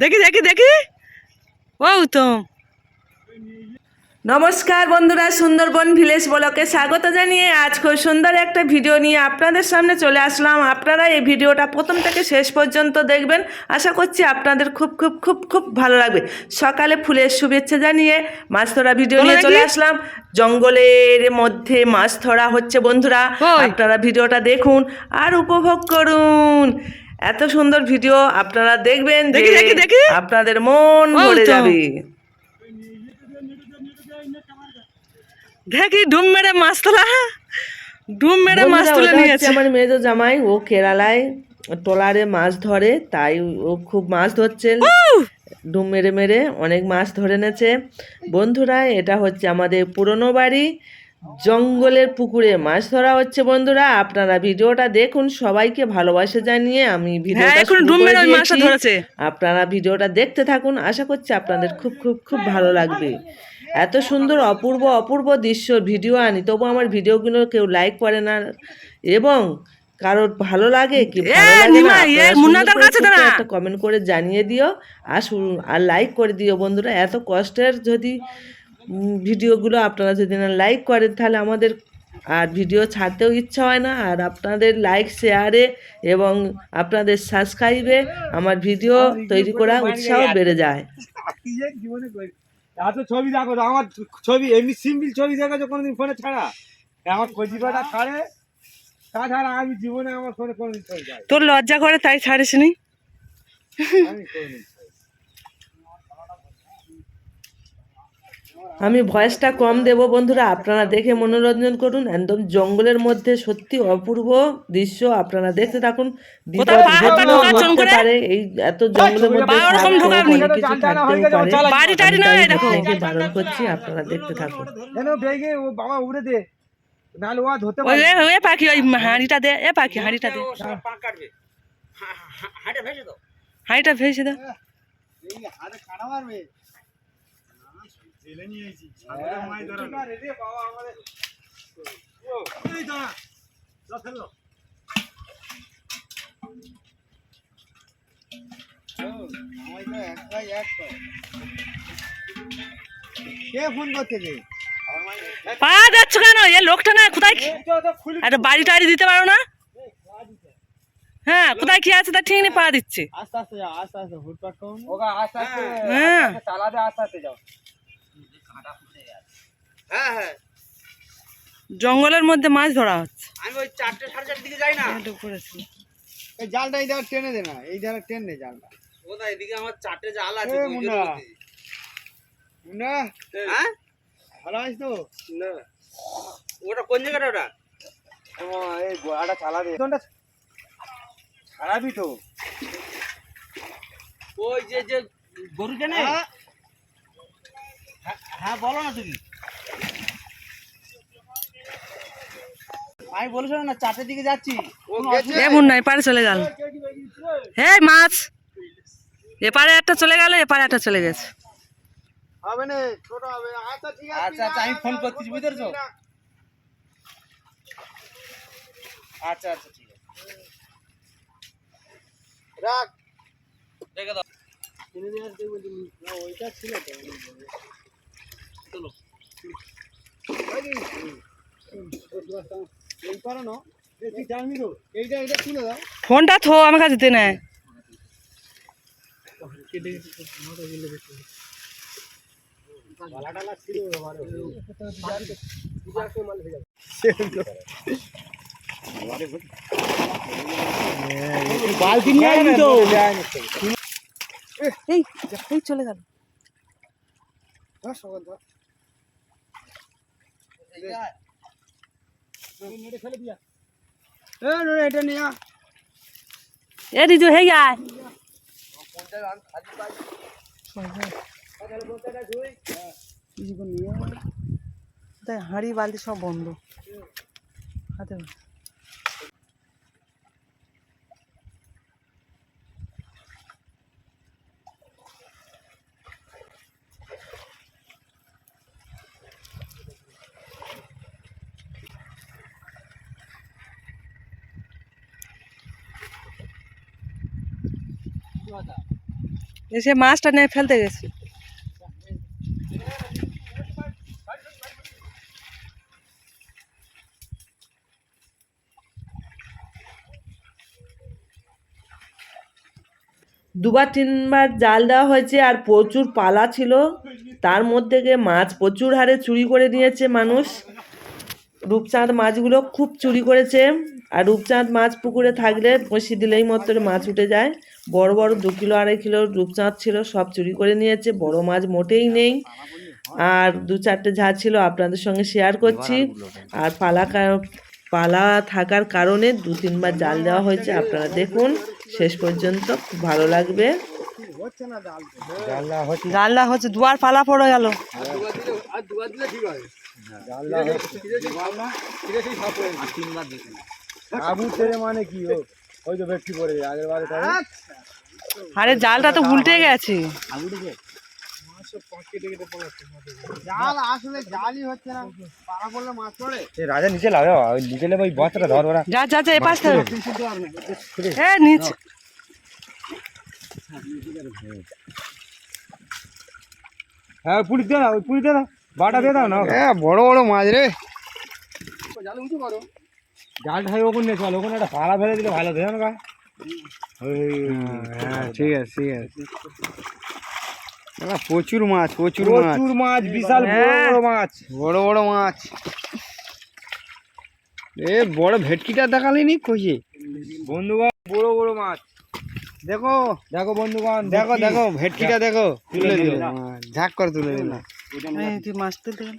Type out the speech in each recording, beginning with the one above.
দেখি দেখি দেখি ও তো নমস্কার বন্ধুরা, সুন্দরবন ভিলেজ ব্লকে স্বাগত জানিয়ে আজ খুব সুন্দর একটা ভিডিও নিয়ে আপনাদের সামনে চলে আসলাম। আপনারা এই ভিডিওটা প্রথম থেকে শেষ পর্যন্ত দেখবেন, আশা করছি আপনাদের খুব খুব খুব খুব ভালো লাগবে। সকালে ফুলের শুভেচ্ছা জানিয়ে মাছ ধরা ভিডিও নিয়ে চলে আসলাম। জঙ্গলের মধ্যে মাছ ধরা হচ্ছে বন্ধুরা, আপনারা ভিডিওটা দেখুন আর উপভোগ করুন। এত সুন্দর ভিডিও আপনারা দেখবেন, আপনাদের মন ভরে যাবে। দেখি ডুম মেরে মাছ তোলা, ডুম মেরে মাছ তুলে নিয়েছে আমার মেজো জামাই। ও কেরালায় ট্রলারে মাছ ধরে, তাই ও খুব মাছ ধরছে, ডুম মেরে মেরে অনেক মাছ ধরে এনেছে বন্ধুরা। এটা হচ্ছে আমাদের পুরনো বাড়ি, জঙ্গলের পুকুরে মাছ ধরা হচ্ছে বন্ধুরা। আপনারা ভিডিওটা দেখুন, সবাইকে ভালোবাসা জানিয়ে আমি ভিডিওটা শুরু করে দিয়েছি। আপনারা ভিডিওটা দেখতে থাকুন, আশা করছি আপনাদের খুব খুব খুব ভালো লাগবে। এত সুন্দর অপূর্ব অপূর্ব দৃশ্য ভিডিও আনি, তবু আমার ভিডিওগুলো কেউ লাইক করে না এবং কারোর ভালো লাগে কি ভালো লাগে না একটা কমেন্ট করে জানিয়ে দিও আর লাইক করে দিও বন্ধুরা। এত কষ্টের যদি ভিডিওগুলো আপনারা যদি না লাইক করেন তাহলে আমাদের আর ভিডিও ছাড়তেও ইচ্ছা হয় না। আর আপনাদের লাইক শেয়ারে এবং আপনাদের সাবস্ক্রাইবে আমার ভিডিও তৈরি করা উৎসাহ বেড়ে যায়। এত ছবি দেখো, আমার ছবি এমনি সিম্পল ছবি দেখেছো কোনোদিন ফোনে ছাড়া? আমার কচিপাটা ছাড়ে, তাছাড়া আমি জীবনে আমার ফোনে কোনোদিন ছবি যায়। তোর লজ্জা করে তাই ছাড়িস নি? আমি ভয়েসটা কম দেব বন্ধুরা, আপনারা দেখে মনোরঞ্জন করুন। একদম জঙ্গলের মধ্যে সত্যি অপূর্ব দৃশ্য, আপনারা দেখতে থাকুন। এই এত জঙ্গলের মধ্যে কিছু থাকতেও পারে, বারণ করছি, আপনারা দেখতে থাকুন। বাবা উড়ে দে, নাহলে ও ধরতে পারে। ওই পাখি, ওই হাঁড়িটা দে, এ পাখি হাঁড়িটা দে, হাঁড়িটা ভেসে দাও। হাতে কাটা মারবে, জেলে নিয়েছি মাছ ধরা রে বাবা আমাদের। ওই দাঁড়া ফেলো, কে ফোন করতেছে? পা যাচ্ছ কেন? এ লোকটা না কোথায়, একটা বাড়ি টাড়ি দিতে পারো না? হ্যাঁ, কোথায় কি আছে তা ঠিক নেই, পা দিচ্ছে। আস্তে আস্তে যাও, আস্তে আস্তে হুটপাট করো ওগা, আস্তে আস্তে হ্যাঁ চালাতে, আস্তে আস্তে যাও। হ্যাঁ হ্যাঁ, জঙ্গলের মধ্যে মাছ ধরা হচ্ছে। আমি ওই 4টে 4:30 দিকে যাই না, এই জালটা এই ধারে টেনে দে না, এই ধারে টেন দে জালটা। ওদা এদিকে আমার 4টে জাল আছে, না হ্যাঁ ভালো আছিস তো? না ওটা কোন জায়গাটা? ওটা ও এই গোড়াটা চালা দে, কোনটা ছাড়াবি তো? ওই যে যে গরু কেনে। হ্যাঁ বলো না তুমি, আমি বলেছিলাম না 4টের দিকে যাচ্ছি। এমন নাই, পারে চলে গেল। হে মাছ, এপারে একটা চলে গেল, এপারে একটা চলে গেছে। হবে না, ছোট হবে। আচ্ছা ঠিক আছে, আচ্ছা আচ্ছা আমি ফোন করতেছি, বুঝতে পারছো? আচ্ছা আচ্ছা ঠিক আছে, রাখ রেখে দাও। কিনে নিয়ে আসতে বলি না, ওইটা ছিল তো। চলো এই পারো না, তুই জানবি তো, এইটা এইটা তুলে দাও। ফোনটা থো, আমার কাছে দিতে নেয়। বালতি নিয়ে আসবি তো? এই এই চলে গেল। এটা নিয়ে এ দিদি হয়ে যায়। হাঁড়ি বালতি সব বন্ধ হাতে। এসে মাছটা নিয়ে ফেলতে গেছি। দুবার তিনবার জাল দেওয়া হয়েছে আর প্রচুর পালা ছিল, তার মধ্যে গিয়ে মাছ প্রচুর হারে চুরি করে নিয়েছে মানুষ। রূপচাঁদ মাছগুলো খুব চুরি করেছে, আর রূপচাঁদ মাছ পুকুরে থাকলে বসি দিলেই মাত্র মাছ উঠে যায়। বড় বড় 2 কিলো 2.5 কিলো রূপচাঁদ ছিল, সব চুরি করে নিয়েছে। বড় মাছ মোটেই নেই। আর 2-4টে ঝাঁজ ছিল, আপনাদের সঙ্গে শেয়ার করছি। আর পালা থাকার কারণে 2-3বার জাল দেওয়া হয়েছে, আপনারা দেখুন শেষ পর্যন্ত, খুব ভালো লাগবে। জালটা হচ্ছে দুয়ার পালা পড়ে গেল। আরে জালটা তো উল্টে গেছে। রাজা নিচে লাগে, নিচে ওই বস্তাটা ধর ওরা। যা যা যা, এপাশ থেকে নিচে। হ্যাঁ পুলিশ দে না, ওই পুলিশ দে না, বাটা দিয়ে দাও না। হ্যাঁ বড় বড় মাছ রে। জালটা ওখানে নিয়ে চল, ওখানে একটা পালা ফেলে দিলে ভালো দেয় না। হ্যাঁ ঠিক আছে ঠিক আছে। প্রচুর মাছ, প্রচুর প্রচুর মাছ, বিশাল বড় বড় মাছ, বড় বড় মাছ। এ বড় ভেটকিটা দেখালিনি কইছে বন্ধুগণ, বড় বড় মাছ। দেখো দেখো বন্ধুগণ, দেখো দেখো ভেটকিটা দেখো, তুলে দিল, ঝাঁক করে তুলে দিল। মাছ তুলতে গেল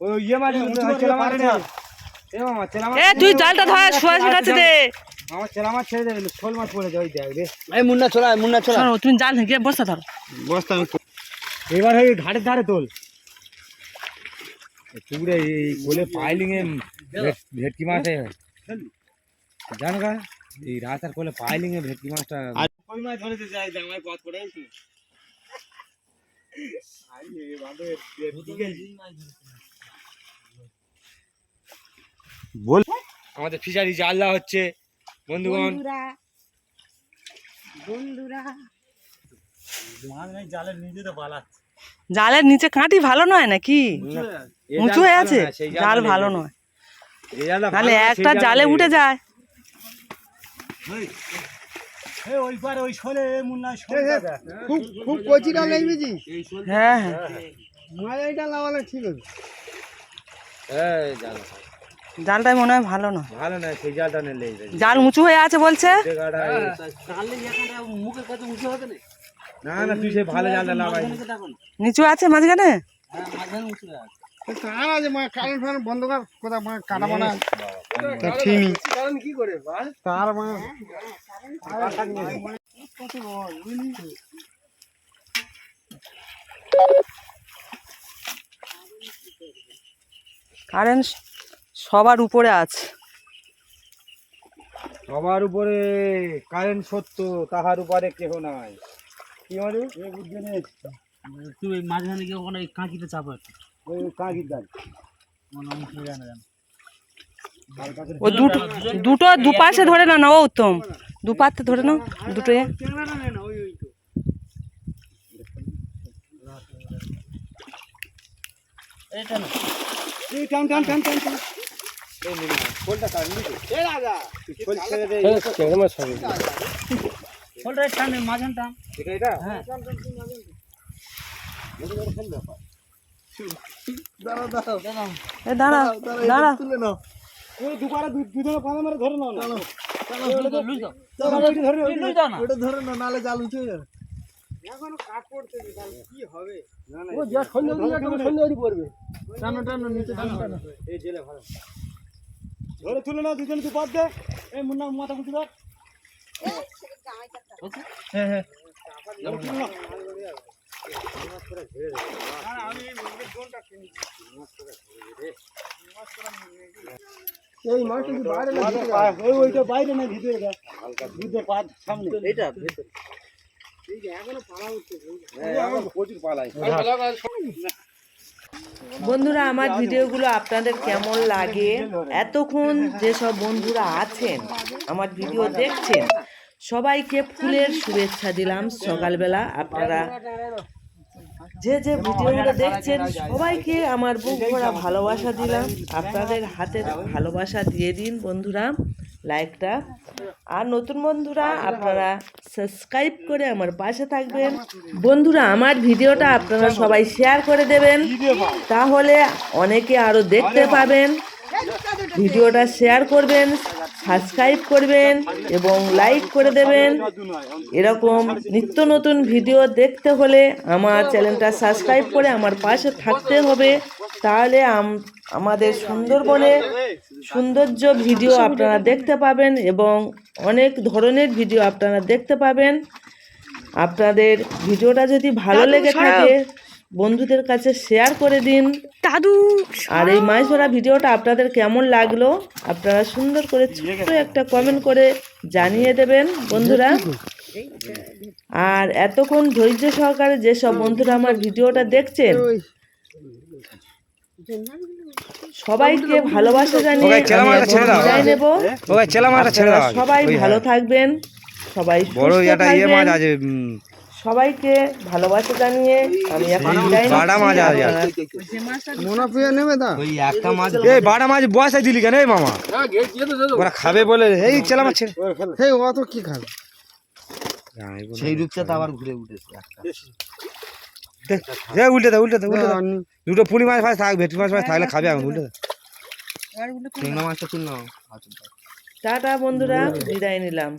ওই ইয়ে মাছ, চেলা মাছ না। এ মামা চেলা মাছ, তুই জালটা ধর, সোয়াশি কাছে দে। আমার চেলা মাছ ছেড়ে দে, শোল মাছ পড়ে যায়। ওই দেখ রে, এই মুন্না চলা, মুন্না চলা। তুমি জাল থেকে বস্তা ধর, বস্তা এবার ওই ঘাটের ধারে তোল। পুকুরে এই গোলে পাইলিং এ ভেটকি মাছ জানো গা, এই রাস্তার কোলে পাইলিং এ ভেটকি মাছটা। কই মাছ ধরতে যাই, জামাই পথ পড়ে গেছে। বল, আমাদের ফিশারি জাল দেওয়া হচ্ছে বন্ধুগণ। জালের নিচে কাঁটি ভালো নয় নাকি, উঁচু হয়ে আছে, জাল ভালো নয়, তাহলে একটা জালে উঠে যায়। খুব কচি ডাল লাগবে জি। হ্যাঁ হ্যাঁ, ঠিক আছে। জালটাই মনে হয় ভালো নয়, ভালো না, সেই জালটা নিলে জাল উঁচু হয়ে আছে বলছে। না না, তুই সেই ভালো জালটা লাগাই। নিচু আছে মাঝখানে, বন্ধ কর, কোথা কাটাবো না। কি করে তার কারেন্ট সবার উপরে আছে, সবার উপরে কারেন্ট সত্য, তাহার উপরে কেহ নাই। কি মানে তুই মাঝখানে গিয়ে ওখানে কাঁকিতে চাপ, ওই কাঁকির দাল ও দুটো দুপাশে ধরে না, না ও উত্তম, দুপাশে ধরে নাও দুটো। দাঁড়া দাঁড়া, ধরে না, নালে জাল উঠে যাবে। এখনো কাট পড়তে কি হবে, ধরে তুলে না, দুজন তুই বাদ দে। এই মুন্না মাথা গুটি ধর। হ্যাঁ হ্যাঁ, এই মাছটা বাইরে না, ওইটা বাইরে না, ভিতরে দেখ, ভিতরে পা সামনে, এটা ভিতরে। বন্ধুরা, আমার ভিডিওগুলো আপনাদের কেমন লাগে, এতক্ষণ যেসব বন্ধুরা আছেন আমার ভিডিও দেখছেন, সবাইকে ফুলের শুভেচ্ছা দিলাম সকালবেলা। আপনারা যে যে ভিডিওগুলো দেখছেন সবাইকে আমার বুক ভরা ভালোবাসা দিলাম। আপনাদের হাতের ভালোবাসা দিয়ে দিন বন্ধুরা লাইকটা, আর নতুন বন্ধুরা আপনারা সাবস্ক্রাইব করে আমার পাশে থাকবেন। বন্ধুরা আমার ভিডিওটা আপনারা সবাই শেয়ার করে দেবেন, তাহলে অনেকে আরও দেখতে পাবেন। ভিডিওটা শেয়ার করবেন, সাবস্ক্রাইব করবেন এবং লাইক করে দেবেন। এরকম নিত্য নতুন ভিডিও দেখতে হলে আমার চ্যানেলটা সাবস্ক্রাইব করে আমার পাশে থাকতে হবে, তাহলে আমাদের সুন্দরবনে সৌন্দর্য ভিডিও আপনারা দেখতে পাবেন এবং অনেক ধরনের ভিডিও আপনারা দেখতে পাবেন। আপনাদের ভিডিওটা যদি ভালো লেগে থাকে বন্ধুদের কাছে শেয়ার করে দিন। দাদু, আর এই মাছ ধরা ভিডিওটা আপনাদের কেমন লাগলো আপনারা সুন্দর করে ছোট্ট একটা কমেন্ট করে জানিয়ে দেবেন বন্ধুরা। আর এতক্ষণ ধৈর্য সহকারে যেসব বন্ধুরা আমার ভিডিওটা দেখছেন সবাইকে ভালোবাসা জানিয়ে বিদায় নেব। সবাই ভালো থাকবেন, সবাই সুস্থ থাকবেন। সবাইকে ভালোবাসা জানিয়ে আমি এখন বিদায় খাবে বলে এই চেলা মাছ অত কি খাবে সেই রূপচাঁদা আবার ঘুরে উঠেছে। উল্টে দে উল্টে দে উল্টে দে, দুটো পুঁটি মাছ ফাছ থাক, ভেটকি মাছ ফাছ থাকলে খাবে এখন। উল্টে দে মাছটা তুললাম। টাটা বন্ধুরা, বিদায় নিলাম।